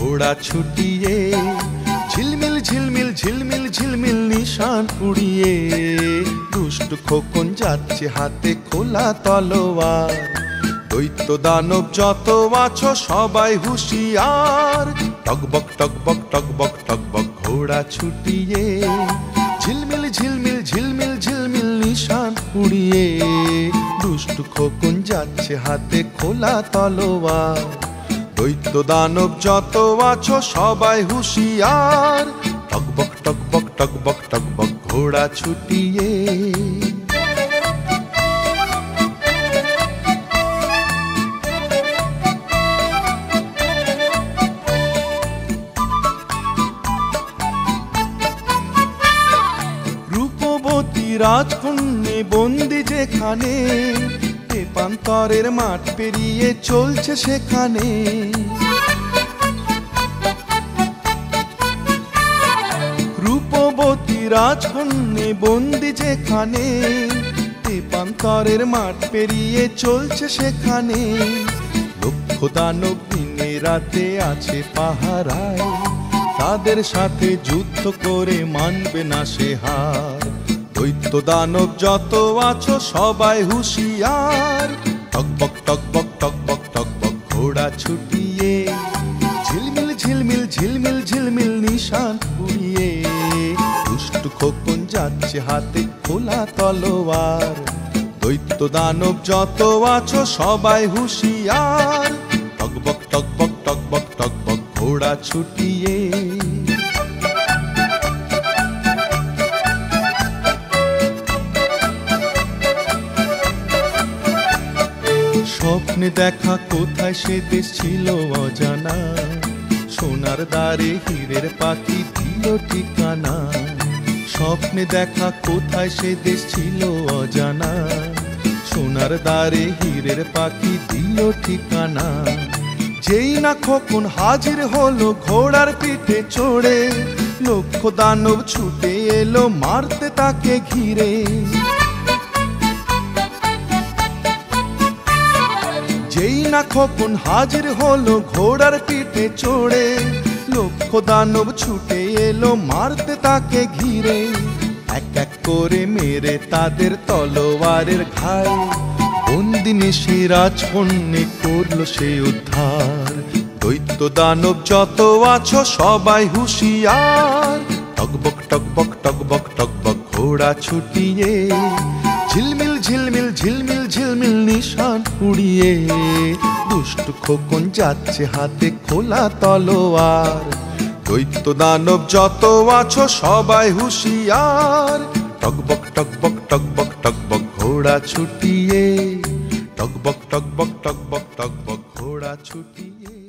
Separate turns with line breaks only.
ঘোড়া ছুটিয়ে, ঝিলমিল ঝিলমিল ঝিলমিল ঝিলমিল নিশান উড়িয়ে, দুষ্ট খোকন যাচ্ছে হাতে খোলা তলোয়ার। দৈত্য দানব যত আছো সবাই হুঁশিয়ার, টকবক টকবক টকবক টকবক ঘোড়া ছুটিয়ে, ঝিলমিল ঝিলমিল ঝিলমিল ঝিলমিল নিশান উড়িয়ে, দুষ্ট খোকন যাচ্ছে হাতে খোলা তলোয়ার। দৈত্য দানব যত আছো সবাই হুঁশিয়ার, টকবক টকবক টকবক টকবক ঘোড়া ছুটিয়ে। রূপবতী রাজকন্যে বন্দি যেখানে, তেপান্তরের মাঠ পেরিয়ে চলছে সেখানে। রূপবতী রাজকন্যে বন্দি যেখানে, তেপান্তরের মাঠ পেরিয়ে চলছে সেখানে। লক্ষ দানব দিনে রাতে আছে পাহারায়, তাদের সাথে যুদ্ধ করে মানবে না সে হার। দৈত্য দানব যত আছো সবাই হুঁশিয়ার, টকবক টকবক টকবক টকবক ঘোড়া ছুটিয়ে, ঝিলমিল ঝিলমিল ঝিলমিল ঝিলমিল নিশান উড়িয়ে, দুষ্ট খোকন যাচ্ছে হাতে খোলা তলোয়ার। দৈত্য দানব যত আছো সবাই হুঁশিয়ার, টকবক টকবক টকবক টকবক ঘোড়া ছুটিয়ে। স্বপ্নে দেখা কোথায় সে দেশ ছিল অজানা, সোনার দ্বারে হীরের পাখি দিল ঠিকানা। স্বপ্নে দেখা কোথায় সে দেশ ছিল অজানা, সোনার দ্বারে হীরের পাখি দিল ঠিকানা। যেই না খোকন হাজির হলো ঘোড়ার পিঠে চড়ে, লক্ষ দানব ছুটে এলো মারতে তাকে ঘিরে। যেই না খোকন হাজির হলো ঘোড়ার পিঠে চড়ে, লক্ষ দানব ছুটে এলো মারতে তাকে ঘিরে। এক এক করে মেরে তাদের তলোয়ারের ঘায়, বন্দিনী সে রাজকন্যে করলো সে উদ্ধার। দৈত্য দানব যত আছো সবাই হুঁশিয়ার, টকবক টকবক টকবক টকবক ঘোড়া ছুটিয়ে, ঝিলমিল ঝিলমিল ঝিলমিল ঝিলমিল নিশান উড়িয়ে, দুষ্ট খোকন যাচ্ছে হাতে খোলা তলোয়ার। দৈত্য দানব যত আছো সবাই হুঁশিয়ার, টকবক টকবক টকবক টকবক ঘোড়া ছুটিয়ে, টকবক টকবক টকবক টকবক ঘোড়া ছুটিয়ে।